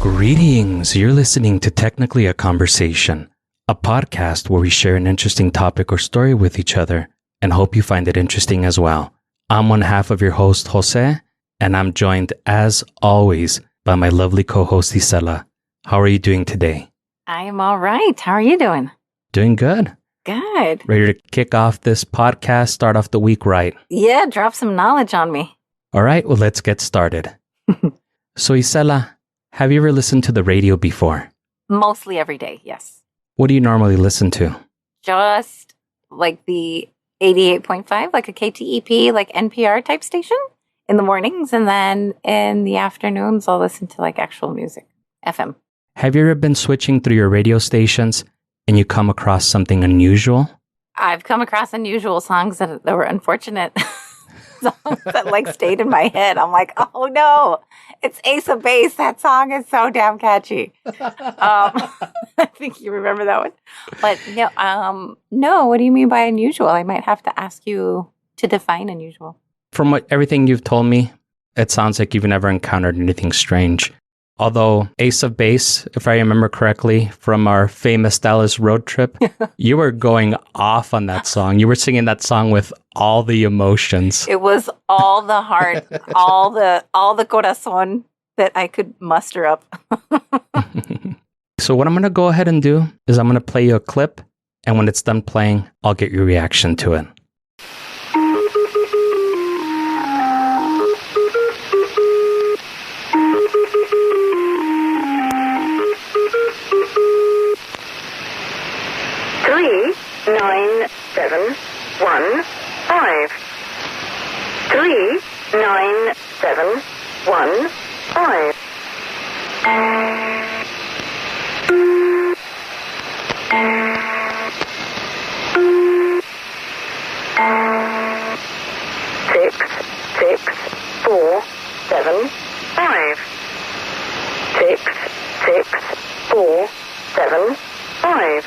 Greetings, you're listening to Technically a Conversation, a podcast where we share an interesting topic or story with each other and hope you find it interesting as well. I'm one half of your host, Jose, and I'm joined, as always, by my lovely co-host, Isela. How are you doing today? I am all right. How are you doing? Doing good. Good. Ready to kick off this podcast, start off the week right? Yeah, drop some knowledge on me. All right, well, let's get started. So, Isela, have you ever listened to the radio before? Mostly every day, yes. What do you normally listen to? Just like the 88.5, like a KTEP, like NPR type station in the mornings. And then in the afternoons, I'll listen to like actual music, FM. Have you ever been switching through your radio stations and you come across something unusual? I've come across unusual songs that were unfortunate. Songs that like stayed in my head. I'm like, oh no, it's Ace of Base. That song is so damn catchy. I think you remember that one. But no, what do you mean by unusual? I might have to ask you to define unusual. From everything you've told me, it sounds like you've never encountered anything strange. Although Ace of Base, if I remember correctly, from our famous Dallas road trip, you were going off on that song. You were singing that song with all the emotions. It was all the heart, all the corazón that I could muster up. So what I'm going to go ahead and do is I'm going to play you a clip, and when it's done playing, I'll get your reaction to it. Three, 9, 7, 1, 5. 3, 9, 7, 1, 5. 6, 6, 4, 7, 5. 6, 6, 4, 7, 5.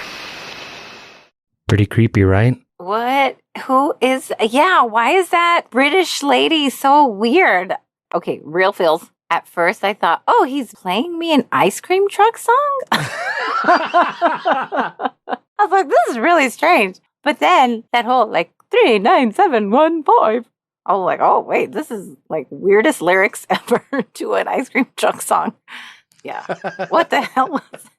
Pretty creepy, right? What? Who is? Yeah, why is that British lady so weird? Okay, real feels. At first, I thought, oh, he's playing me an ice cream truck song? I was like, this is really strange. But then that whole like 3, 9, 7, 1, 5. I was like, oh, wait, this is like weirdest lyrics ever to an ice cream truck song. Yeah. What the hell was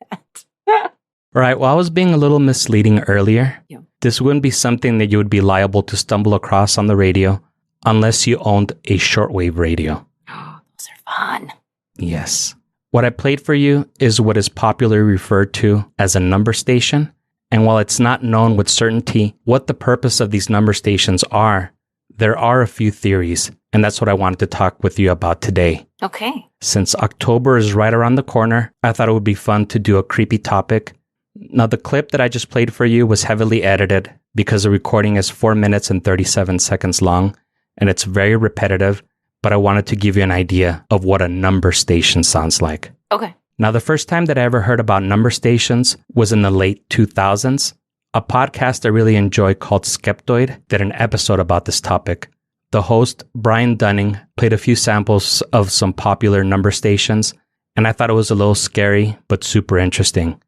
that? Right. Well, I was being a little misleading earlier. Yeah. This wouldn't be something that you would be liable to stumble across on the radio unless you owned a shortwave radio. Those are fun. Yes. What I played for you is what is popularly referred to as a number station. And while it's not known with certainty what the purpose of these number stations are, there are a few theories. And that's what I wanted to talk with you about today. Okay. Since October is right around the corner, I thought it would be fun to do a creepy topic. Now, the clip that I just played for you was heavily edited because the recording is 4 minutes and 37 seconds long, and it's very repetitive, but I wanted to give you an idea of what a number station sounds like. Okay. Now, the first time that I ever heard about number stations was in the late 2000s. A podcast I really enjoy called Skeptoid did an episode about this topic. The host, Brian Dunning, played a few samples of some popular number stations, and I thought it was a little scary, but super interesting.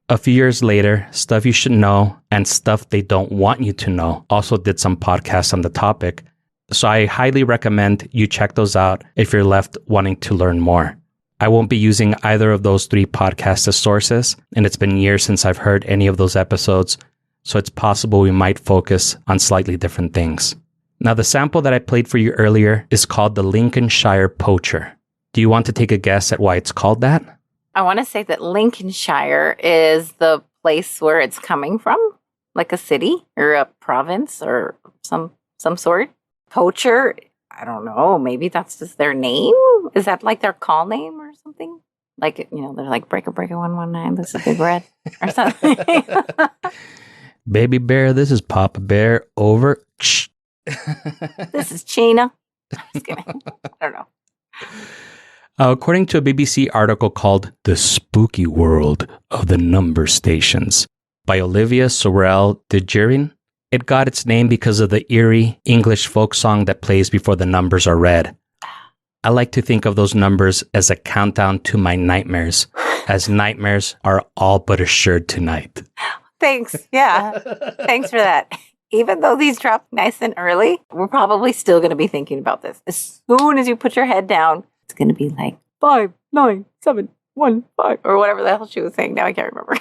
A few years later, Stuff You Should Know and Stuff They Don't Want You to Know also did some podcasts on the topic. So I highly recommend you check those out if you're left wanting to learn more. I won't be using either of those 3 podcasts as sources, and it's been years since I've heard any of those episodes, so it's possible we might focus on slightly different things. Now, the sample that I played for you earlier is called the Lincolnshire Poacher. Do you want to take a guess at why it's called that? I want to say that Lincolnshire is the place where it's coming from, like a city or a province or some sort. Poacher, I don't know. Maybe that's just their name. Is that like their call name or something? Like, they're like, breaker, breaker, 119, this is Big Red, or something. Baby bear, this is Papa Bear, over. This is China. I'm just kidding. I don't know. According to a BBC article called The Spooky World of the Number Stations by Olivia Sorel de Girin, it got its name because of the eerie English folk song that plays before the numbers are read. I like to think of those numbers as a countdown to my nightmares, as nightmares are all but assured tonight. Thanks. Yeah. Thanks for that. Even though these drop nice and early, we're probably still going to be thinking about this. As soon as you put your head down, it's going to be like 5, 9, 7, 1, 5, or whatever the hell she was saying. Now I can't remember.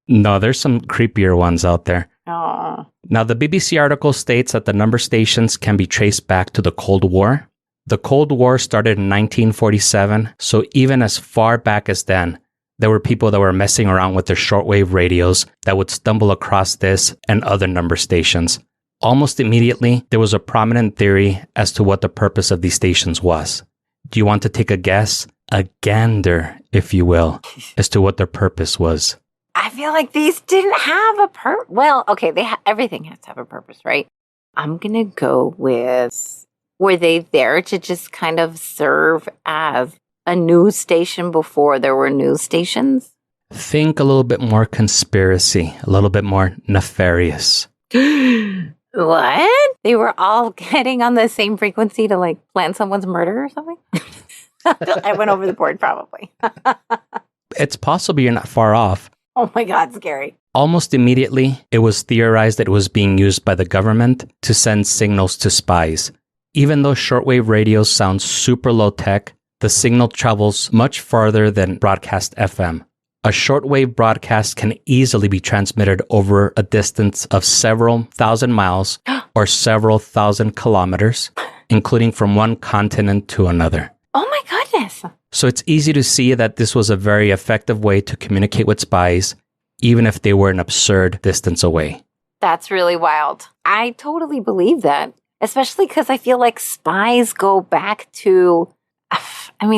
No, there's some creepier ones out there. Oh. Now, the BBC article states that the number stations can be traced back to the Cold War. The Cold War started in 1947, so even as far back as then, there were people that were messing around with their shortwave radios that would stumble across this and other number stations. Almost immediately, there was a prominent theory as to what the purpose of these stations was. Do you want to take a guess? A gander, if you will, as to what their purpose was. I feel like these didn't have a purpose. Well, okay, everything has to have a purpose, right? I'm going to go with, were they there to just kind of serve as a news station before there were news stations? Think a little bit more conspiracy, a little bit more nefarious. What? They were all getting on the same frequency to like plan someone's murder or something? I went over the board probably. It's possible you're not far off. Oh my God, scary. Almost immediately, it was theorized that it was being used by the government to send signals to spies. Even though shortwave radios sound super low tech, the signal travels much farther than broadcast FM. A shortwave broadcast can easily be transmitted over a distance of several thousand miles or several thousand kilometers, including from one continent to another. Oh my goodness. So it's easy to see that this was a very effective way to communicate with spies, even if they were an absurd distance away. That's really wild. I totally believe that, especially because I feel like spies go back to,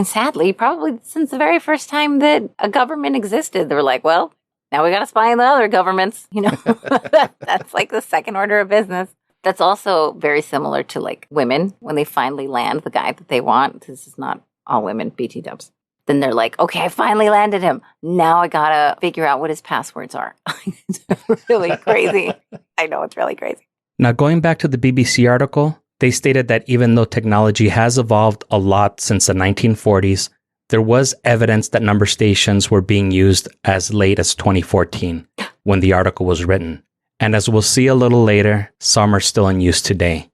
sadly, probably since the very first time that a government existed. They were like, well, now we got to spy on the other governments. That's like the second order of business. That's also very similar to like women when they finally land the guy that they want. This is not all women, BT dubs. Then they're like, okay, I finally landed him. Now I got to figure out what his passwords are. It's really crazy. I know it's really crazy. Now, going back to the BBC article, they stated that even though technology has evolved a lot since the 1940s, there was evidence that number stations were being used as late as 2014 when the article was written. And as we'll see a little later, some are still in use today.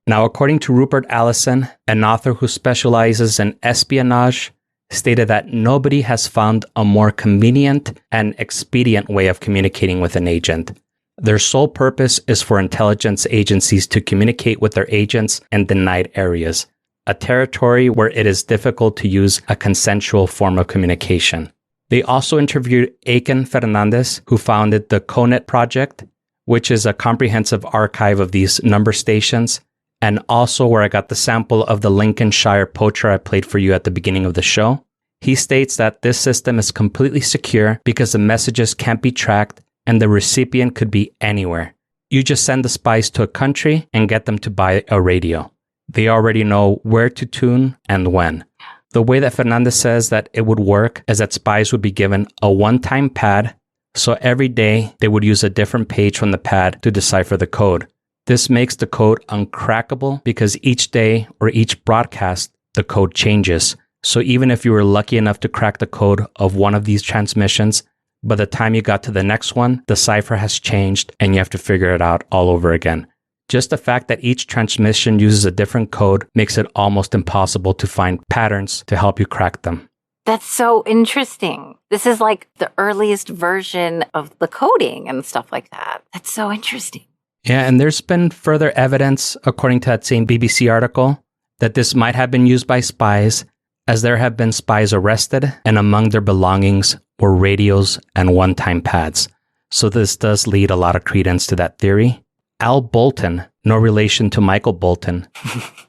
Now, according to Rupert Allison, an author who specializes in espionage, stated that nobody has found a more convenient and expedient way of communicating with an agent. Their sole purpose is for intelligence agencies to communicate with their agents in denied areas, a territory where it is difficult to use a consensual form of communication. They also interviewed Aiken Fernandez, who founded the CONET project, which is a comprehensive archive of these number stations, and also where I got the sample of the Lincolnshire Poacher I played for you at the beginning of the show. He states that this system is completely secure because the messages can't be tracked and the recipient could be anywhere. You just send the spies to a country and get them to buy a radio. They already know where to tune and when. The way that Fernandez says that it would work is that spies would be given a one-time pad, so every day they would use a different page from the pad to decipher the code. This makes the code uncrackable because each day or each broadcast, the code changes. So even if you were lucky enough to crack the code of one of these transmissions, by the time you got to the next one, the cipher has changed and you have to figure it out all over again. Just the fact that each transmission uses a different code makes it almost impossible to find patterns to help you crack them. That's so interesting. This is like the earliest version of the coding and stuff like that. That's so interesting. Yeah, and there's been further evidence, according to that same BBC article, that this might have been used by spies, as there have been spies arrested, and among their belongings were radios and one-time pads. So this does lead a lot of credence to that theory. Al Bolton, no relation to Michael Bolton,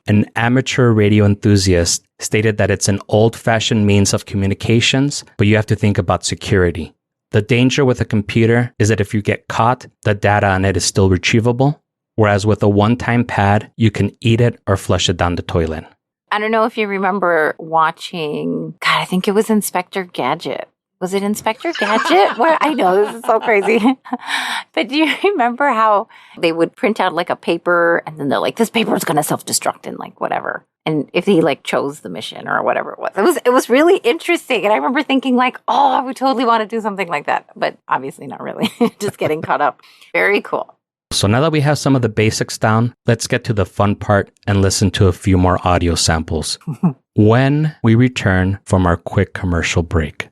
an amateur radio enthusiast, stated that it's an old-fashioned means of communications, but you have to think about security. The danger with a computer is that if you get caught, the data on it is still retrievable, whereas with a one-time pad, you can eat it or flush it down the toilet. I don't know if you remember watching, God, I think it was Inspector Gadget. Was it Inspector Gadget? Where I know this is so crazy. But do you remember how they would print out like a paper and then they're like, this paper is going to self-destruct in like whatever. And if he like chose the mission or whatever it was really interesting. And I remember thinking like, oh, I would totally want to do something like that. But obviously not really. Just getting caught up. Very cool. So now that we have some of the basics down, let's get to the fun part and listen to a few more audio samples when we return from our quick commercial break.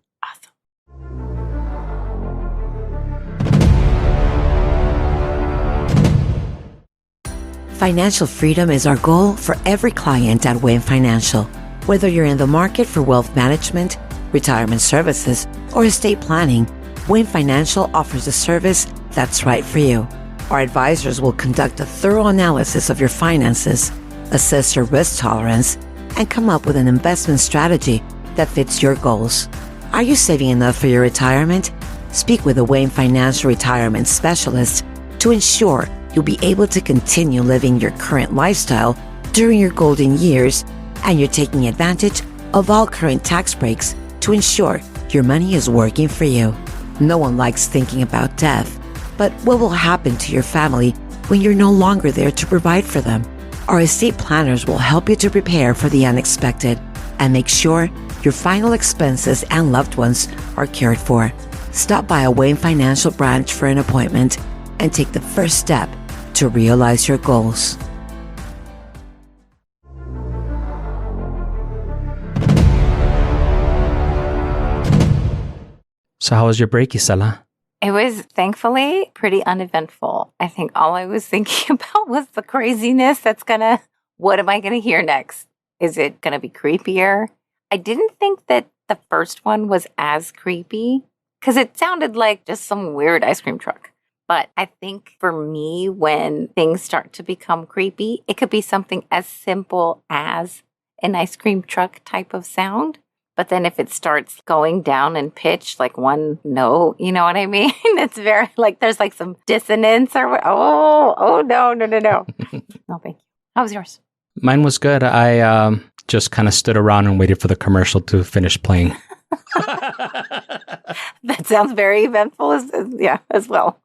Financial freedom is our goal for every client at Wayne Financial. Whether you're in the market for wealth management, retirement services, or estate planning, Wayne Financial offers a service that's right for you. Our advisors will conduct a thorough analysis of your finances, assess your risk tolerance, and come up with an investment strategy that fits your goals. Are you saving enough for your retirement? Speak with a Wayne Financial retirement specialist to ensure you'll be able to continue living your current lifestyle during your golden years, and you're taking advantage of all current tax breaks to ensure your money is working for you. No one likes thinking about death, but what will happen to your family when you're no longer there to provide for them? Our estate planners will help you to prepare for the unexpected and make sure your final expenses and loved ones are cared for. Stop by a Wayne Financial branch for an appointment and take the first step to realize your goals. So how was your break, Isela? It was thankfully pretty uneventful. I think all I was thinking about was the craziness what am I going to hear next? Is it going to be creepier? I didn't think that the first one was as creepy because it sounded like just some weird ice cream truck. But I think for me, when things start to become creepy, it could be something as simple as an ice cream truck type of sound. But then if it starts going down in pitch, like one note, you know what I mean? It's very like there's like some dissonance or no. No, thank you. How was yours? Mine was good. I just kind of stood around and waited for the commercial to finish playing. That sounds very eventful as well.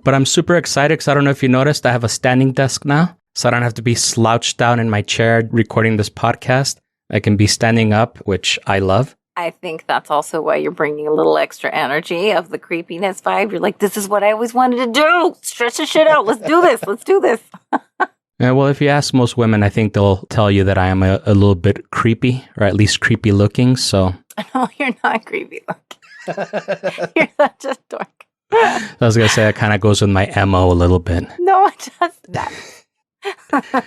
But I'm super excited because I don't know if you noticed, I have a standing desk now. So I don't have to be slouched down in my chair recording this podcast. I can be standing up, which I love. I think that's also why you're bringing a little extra energy of the creepiness vibe. You're like, this is what I always wanted to do. Stretch the shit out. Let's do this. Yeah, well, if you ask most women, I think they'll tell you that I am a little bit creepy, or at least creepy looking. So no, you're not creepy looking. You're such a dork. I was going to say, it kind of goes with my MO a little bit. No, it does not.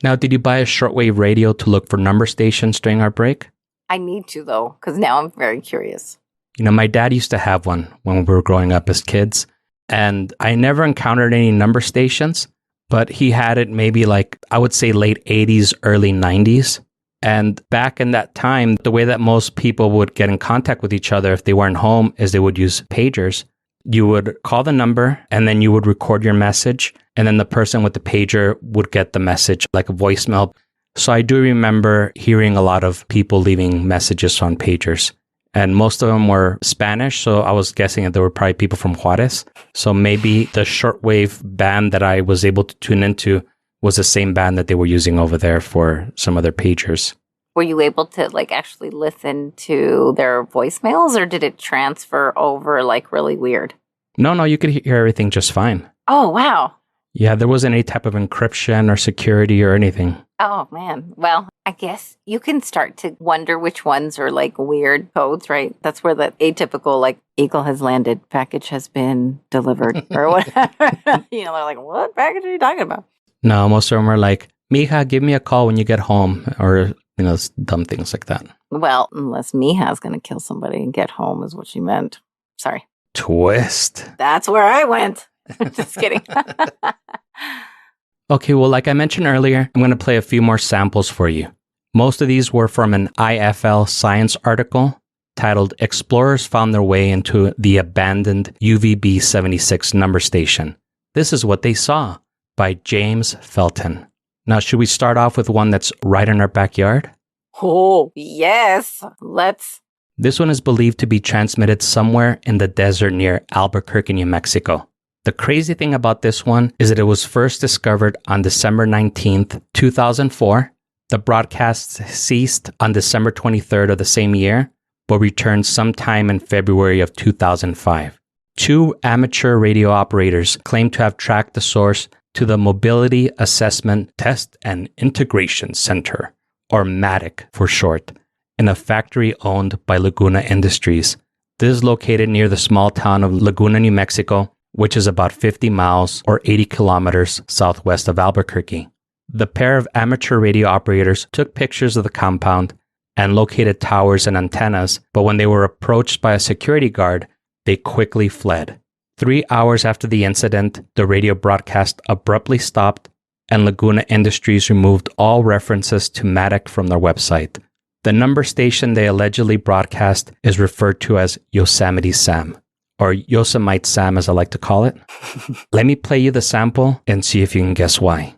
Now, did you buy a shortwave radio to look for number stations during our break? I need to, though, because now I'm very curious. You know, my dad used to have one when we were growing up as kids, and I never encountered any number stations, but he had it maybe like, I would say late 80s, early 90s. And back in that time, the way that most people would get in contact with each other if they weren't home is they would use pagers. You would call the number and then you would record your message. And then the person with the pager would get the message like a voicemail. So I do remember hearing a lot of people leaving messages on pagers. And most of them were Spanish. So I was guessing that there were probably people from Juarez. So maybe the shortwave band that I was able to tune into was the same band that they were using over there for some of their pagers. Were you able to like actually listen to their voicemails, or did it transfer over like really weird? No, you could hear everything just fine. Oh, wow. Yeah, there wasn't any type of encryption or security or anything. Oh, man. Well, I guess you can start to wonder which ones are like weird codes, right? That's where the atypical like eagle has landed, package has been delivered or whatever. You know, they're like, what package are you talking about? No, most of them are like, Mija, give me a call when you get home, or, you know, dumb things like that. Well, unless Mija's going to kill somebody and get home is what she meant. Sorry. Twist. That's where I went. Just kidding. Okay, well, like I mentioned earlier, I'm going to play a few more samples for you. Most of these were from an IFL Science article titled Explorers Found Their Way into the Abandoned UVB 76 Number Station. This is what they saw by James Felton. Now, should we start off with one that's right in our backyard? Oh, yes. Let's. This one is believed to be transmitted somewhere in the desert near Albuquerque, New Mexico. The crazy thing about this one is that it was first discovered on December 19th, 2004. The broadcasts ceased on December 23rd of the same year, but returned sometime in February of 2005. 2 amateur radio operators claim to have tracked the source to the Mobility Assessment Test and Integration Center, or MATIC for short, in a factory owned by Laguna Industries. This is located near the small town of Laguna, New Mexico, which is about 50 miles or 80 kilometers southwest of Albuquerque. The pair of amateur radio operators took pictures of the compound and located towers and antennas, but when they were approached by a security guard, they quickly fled. 3 hours after the incident, the radio broadcast abruptly stopped, and Laguna Industries removed all references to MATIC from their website. The number station they allegedly broadcast is referred to as Yosemite Sam, or Yosemite Sam as I like to call it. Let me play you the sample and see if you can guess why.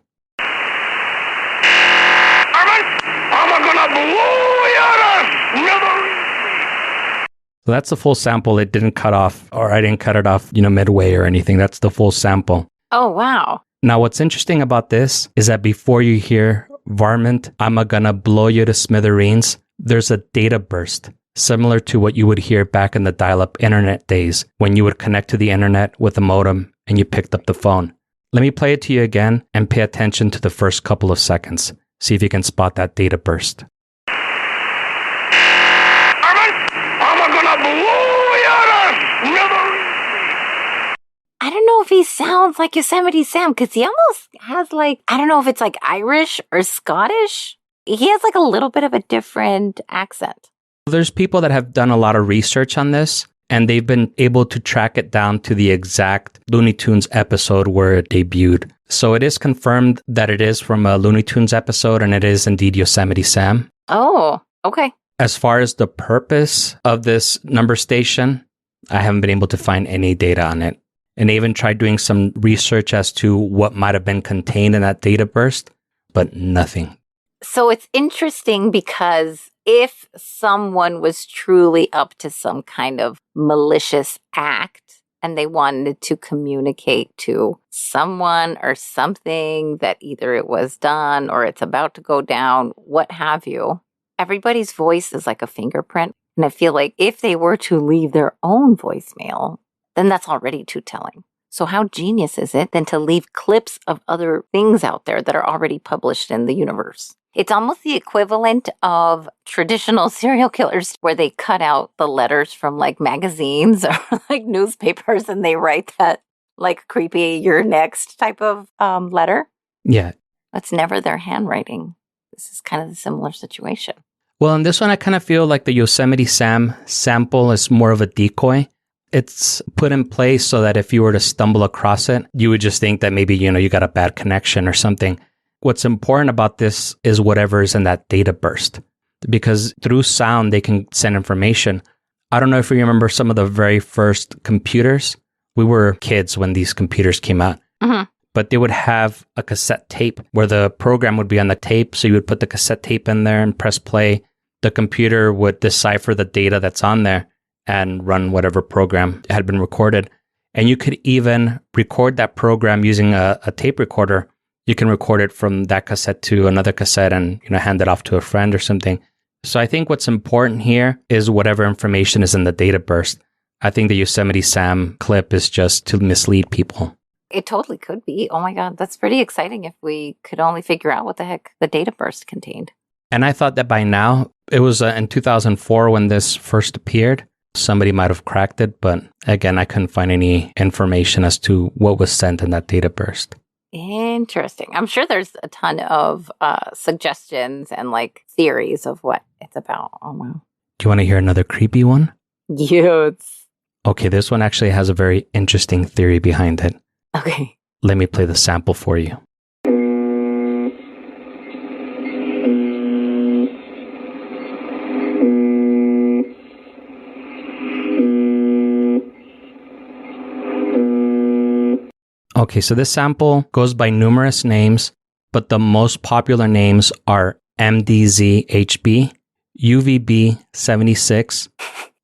So that's the full sample. It didn't cut off, or I didn't cut it off, midway or anything. That's the full sample. Oh, wow. Now, what's interesting about this is that before you hear "Varmint, I'm gonna blow you to smithereens," there's a data burst, similar to what you would hear back in the dial-up internet days when you would connect to the internet with a modem and you picked up the phone. Let me play it to you again and pay attention to the first couple of seconds. See if you can spot that data burst. I don't know if he sounds like Yosemite Sam, because he almost has I don't know if it's Irish or Scottish. He has a little bit of a different accent. There's people that have done a lot of research on this, and they've been able to track it down to the exact Looney Tunes episode where it debuted. So it is confirmed that it is from a Looney Tunes episode, and it is indeed Yosemite Sam. Oh, okay. As far as the purpose of this number station, I haven't been able to find any data on it. And they even tried doing some research as to what might have been contained in that data burst, but nothing. So it's interesting because if someone was truly up to some kind of malicious act and they wanted to communicate to someone or something that either it was done or it's about to go down, what have you, everybody's voice is like a fingerprint. And I feel like if they were to leave their own voicemail, then that's already too telling. So how genius is it then to leave clips of other things out there that are already published in the universe? It's almost the equivalent of traditional serial killers where they cut out the letters from magazines or newspapers and they write that creepy "you're next" type of letter. Yeah. That's never their handwriting. This is kind of the similar situation. Well, in this one, I kind of feel like the Yosemite Sam sample is more of a decoy. It's put in place so that if you were to stumble across it, you would just think that maybe, you got a bad connection or something. What's important about this is whatever is in that data burst, because through sound, they can send information. I don't know if you remember some of the very first computers. We were kids when these computers came out, but they would have a cassette tape where the program would be on the tape. So you would put the cassette tape in there and press play. The computer would decipher the data that's on there and run whatever program had been recorded. And you could even record that program using a tape recorder. You can record it from that cassette to another cassette and hand it off to a friend or something. So I think what's important here is whatever information is in the data burst. I think the Yosemite Sam clip is just to mislead people. It totally could be. Oh my God, that's pretty exciting if we could only figure out what the heck the data burst contained. And I thought that by now, it was in 2004 when this first appeared. Somebody might have cracked it, but again, I couldn't find any information as to what was sent in that data burst. Interesting. I'm sure there's a ton of suggestions and theories of what it's about. Oh, wow. Do you want to hear another creepy one? Yes. Okay, this one actually has a very interesting theory behind it. Okay. Let me play the sample for you. Okay, so this sample goes by numerous names, but the most popular names are MDZHB, UVB76,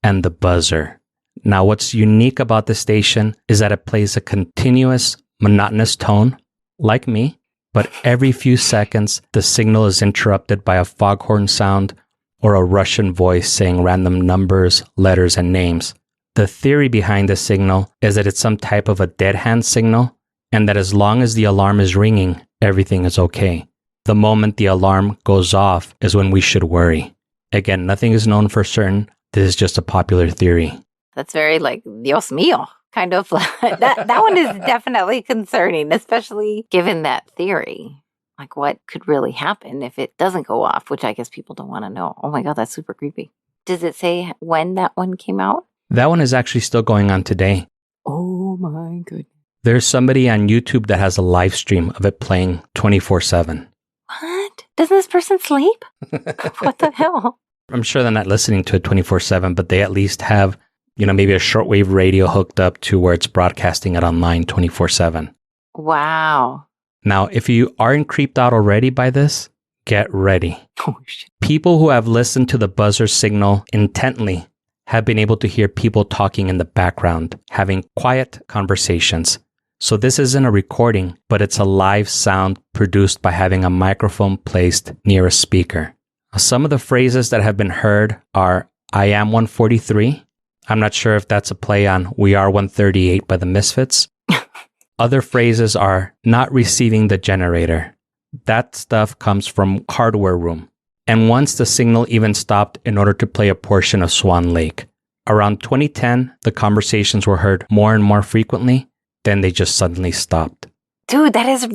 and the buzzer. Now, what's unique about this station is that it plays a continuous, monotonous tone, like me, but every few seconds, the signal is interrupted by a foghorn sound or a Russian voice saying random numbers, letters, and names. The theory behind this signal is that it's some type of a dead hand signal, and that as long as the alarm is ringing, everything is okay. The moment the alarm goes off is when we should worry. Again, nothing is known for certain. This is just a popular theory. That's very like, Dios mío, kind of. that one is definitely concerning, especially given that theory. Like, what could really happen if it doesn't go off, which I guess people don't want to know. Oh my God, that's super creepy. Does it say when that one came out? That one is actually still going on today. Oh my goodness. There's somebody on YouTube that has a live stream of it playing 24/7. What? Doesn't this person sleep? What the hell? I'm sure they're not listening to it 24/7, but they at least have, maybe a shortwave radio hooked up to where it's broadcasting it online 24/7. Wow. Now, if you aren't creeped out already by this, get ready. Oh, shit. People who have listened to the buzzer signal intently have been able to hear people talking in the background, having quiet conversations. So this isn't a recording, but it's a live sound produced by having a microphone placed near a speaker. Some of the phrases that have been heard are, I am 143. I'm not sure if that's a play on We Are 138 by the Misfits. Other phrases are, not receiving the generator. That stuff comes from Hardware Room. And once the signal even stopped in order to play a portion of Swan Lake. Around 2010, the conversations were heard more and more frequently. Then they just suddenly stopped. Dude, that is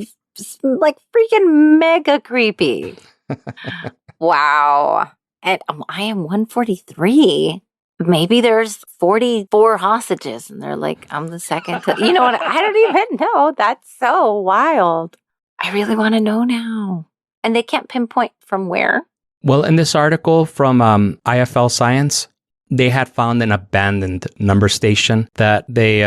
like freaking mega creepy. Wow. And I am 143. Maybe there's 44 hostages and they're like, I'm the second. You know what? I don't even know. That's so wild. I really want to know now. And they can't pinpoint from where. Well, in this article from IFL Science, they had found an abandoned number station that they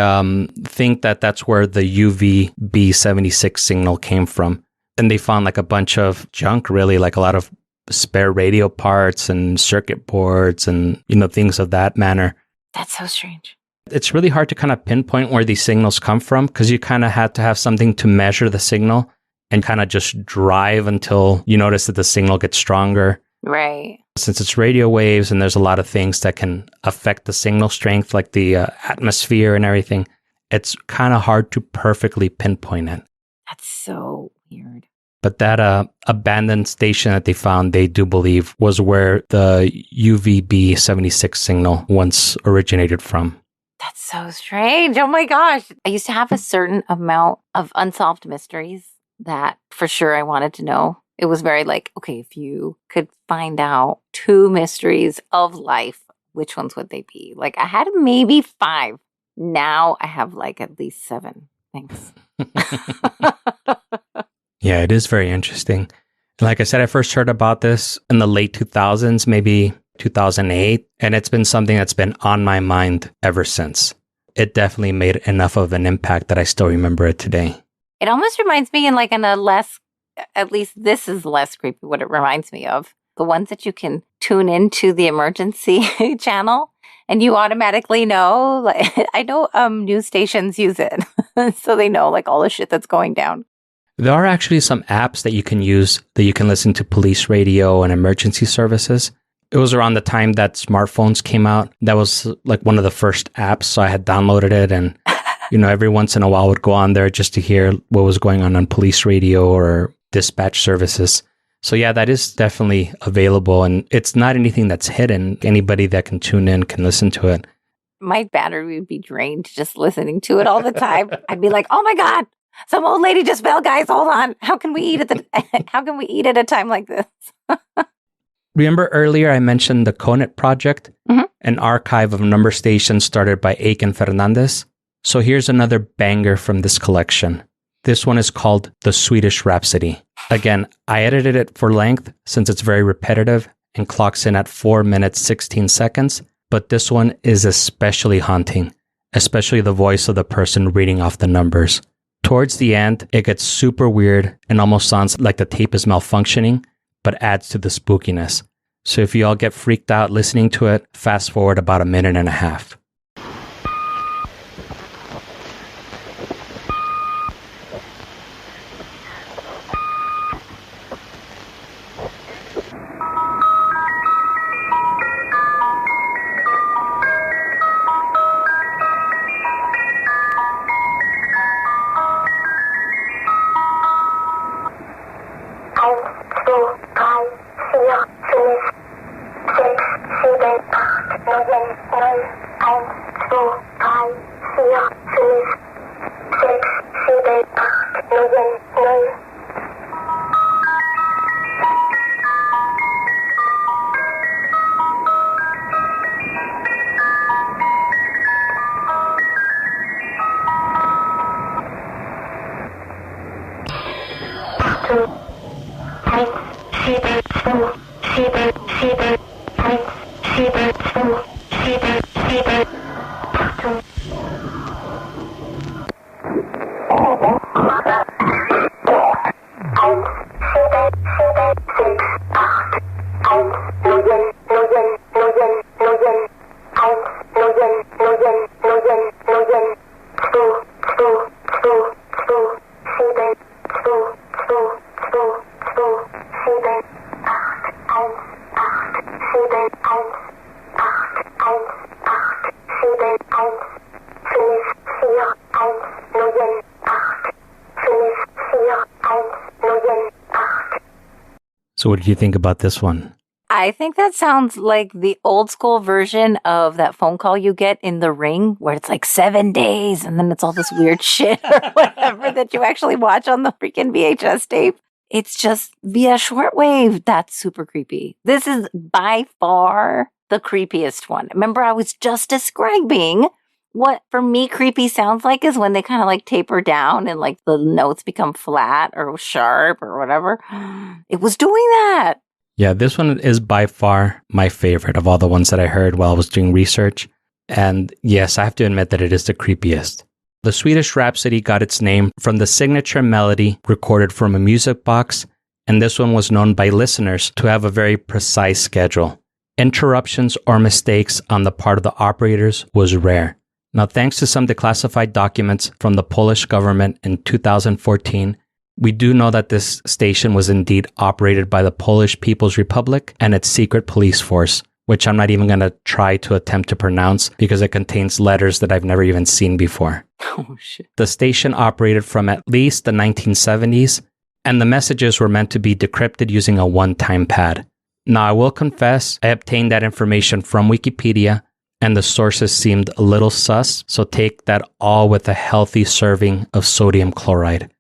think that that's where the UVB76 signal came from. And they found like a bunch of junk, really, like a lot of spare radio parts and circuit boards and, things of that manner. That's so strange. It's really hard to kind of pinpoint where these signals come from because you kind of had to have something to measure the signal and kind of just drive until you notice that the signal gets stronger. Right. Since it's radio waves and there's a lot of things that can affect the signal strength, like the atmosphere and everything, it's kind of hard to perfectly pinpoint it. That's so weird. But that abandoned station that they found, they do believe was where the UVB76 signal once originated from. That's so strange. Oh my gosh. I used to have a certain amount of unsolved mysteries that for sure I wanted to know. It was very like, okay, if you could find out 2 mysteries of life, which ones would they be? Like I had maybe 5. Now I have like at least 7. Thanks. Yeah, it is very interesting. Like I said, I first heard about this in the late 2000s, maybe 2008, and it's been something that's been on my mind ever since. It definitely made enough of an impact that I still remember it today. It almost reminds me in a less, at least this is less creepy, what it reminds me of. The ones that you can tune into the emergency channel and you automatically know. Like, I know news stations use it. So they know like all the shit that's going down. There are actually some apps that you can use that you can listen to police radio and emergency services. It was around the time that smartphones came out. That was like one of the first apps. So I had downloaded it and, every once in a while would go on there just to hear what was going on police radio or dispatch services. So yeah, that is definitely available. And it's not anything that's hidden. Anybody that can tune in can listen to it. My battery would be drained just listening to it all the time. I'd be like, oh my God. Some old lady just fell, guys. Hold on. How can we eat at a time like this? Remember earlier I mentioned the CONET project, an archive of number stations started by Aiken Fernandez. So here's another banger from this collection. This one is called The Swedish Rhapsody. Again, I edited it for length since it's very repetitive and clocks in at 4 minutes, 16 seconds. But this one is especially haunting, especially the voice of the person reading off the numbers. Towards the end, it gets super weird and almost sounds like the tape is malfunctioning, but adds to the spookiness. So if you all get freaked out listening to it, fast forward about a minute and a half. So what did you think about this one? I think that sounds like the old school version of that phone call you get in The Ring, where it's like 7 days and then it's all this weird shit or whatever that you actually watch on the freaking VHS tape. It's just via shortwave. That's super creepy. This is by far the creepiest one. Remember, I was just describing what for me creepy sounds like is when they kind of like taper down and like the notes become flat or sharp or whatever. It was doing that. Yeah, this one is by far my favorite of all the ones that I heard while I was doing research. And yes, I have to admit that it is the creepiest. The Swedish Rhapsody got its name from the signature melody recorded from a music box, and this one was known by listeners to have a very precise schedule. Interruptions or mistakes on the part of the operators was rare. Now, thanks to some declassified documents from the Polish government in 2014, we do know that this station was indeed operated by the Polish People's Republic and its secret police force, which I'm not even going to try to attempt to pronounce because it contains letters that I've never even seen before. Oh, shit. The station operated from at least the 1970s, and the messages were meant to be decrypted using a one-time pad. Now, I will confess, I obtained that information from Wikipedia, and the sources seemed a little sus, so take that all with a healthy serving of sodium chloride.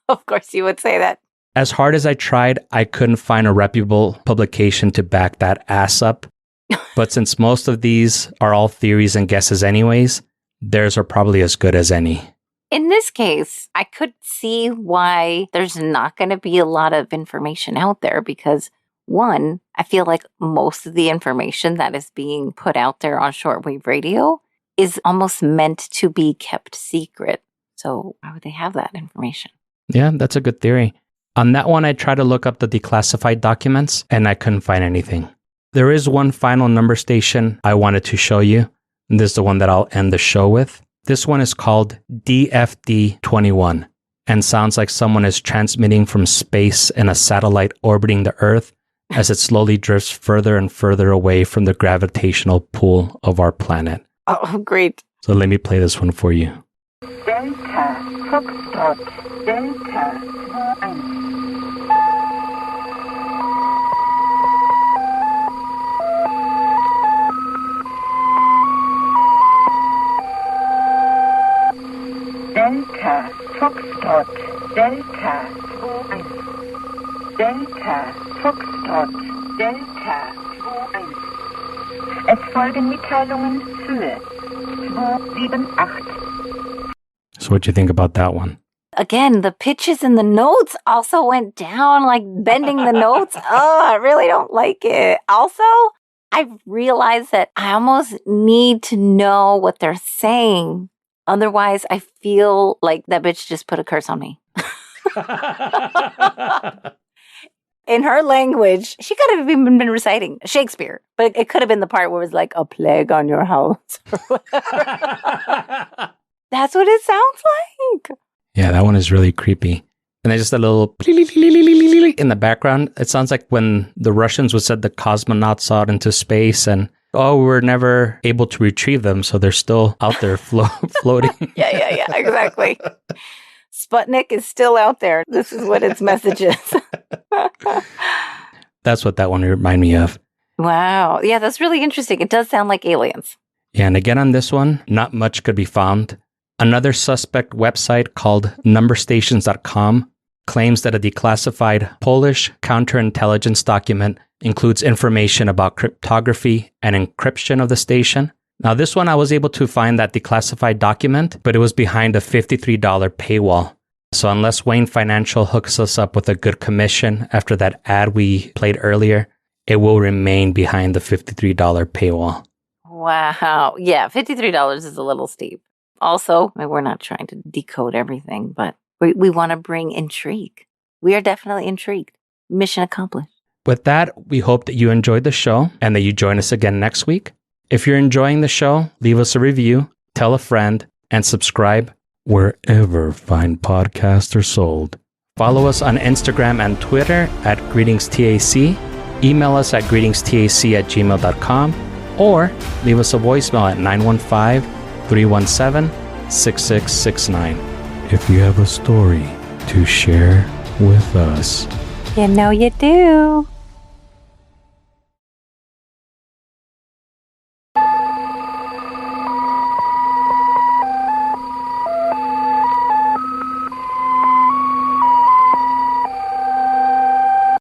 Of course you would say that. As hard as I tried, I couldn't find a reputable publication to back that ass up. But since most of these are all theories and guesses anyways, theirs are probably as good as any. In this case, I could see why there's not going to be a lot of information out there because, one, I feel like most of the information that is being put out there on shortwave radio is almost meant to be kept secret. So why would they have that information? Yeah, that's a good theory. On that one, I tried to look up the declassified documents and I couldn't find anything. There is one final number station I wanted to show you. And this is the one that I'll end the show with. This one is called DFD21 and sounds like someone is transmitting from space in a satellite orbiting the Earth as it slowly drifts further and further away from the gravitational pull of our planet. Oh, great. So let me play this one for you. Delta, Foxtrot, Delta, 21. Delta, Foxtrot, Delta, 21. Delta, Foxtrot, Delta, 21. Es folgen Mitteilungen für 278. So what do you think about that one? Again, the pitches in the notes also went down, like bending the notes. Oh, I really don't like it. Also, I've realized that I almost need to know what they're saying Otherwise, I feel like that bitch just put a curse on me. In her language, she could have even been reciting Shakespeare, but it could have been the part where it was like a plague on your house. That's what it sounds like. Yeah, that one is really creepy. And there's just a little in the background. It sounds like when the Russians would send the cosmonauts out into space and, we were never able to retrieve them, so they're still out there floating. Yeah, exactly. Sputnik is still out there. This is what its message is. That's what that one reminded me of. Wow. Yeah, that's really interesting. It does sound like aliens. Yeah, and again on this one, not much could be found. Another suspect website called numberstations.com claims that a declassified Polish counterintelligence document includes information about cryptography and encryption of the station. Now, this one, I was able to find that declassified document, but it was behind a $53 paywall. So unless Wayne Financial hooks us up with a good commission after that ad we played earlier, it will remain behind the $53 paywall. Wow. Yeah, $53 is a little steep. Also, we're not trying to decode everything, but we want to bring intrigue. We are definitely intrigued. Mission accomplished. With that, we hope that you enjoyed the show and that you join us again next week. If you're enjoying the show, leave us a review, tell a friend, and subscribe wherever fine podcasts are sold. Follow us on Instagram and Twitter at greetingstac. Email us at greetingstac@gmail.com or leave us a voicemail at 915-317-6669. If you have a story to share with us. You know you do.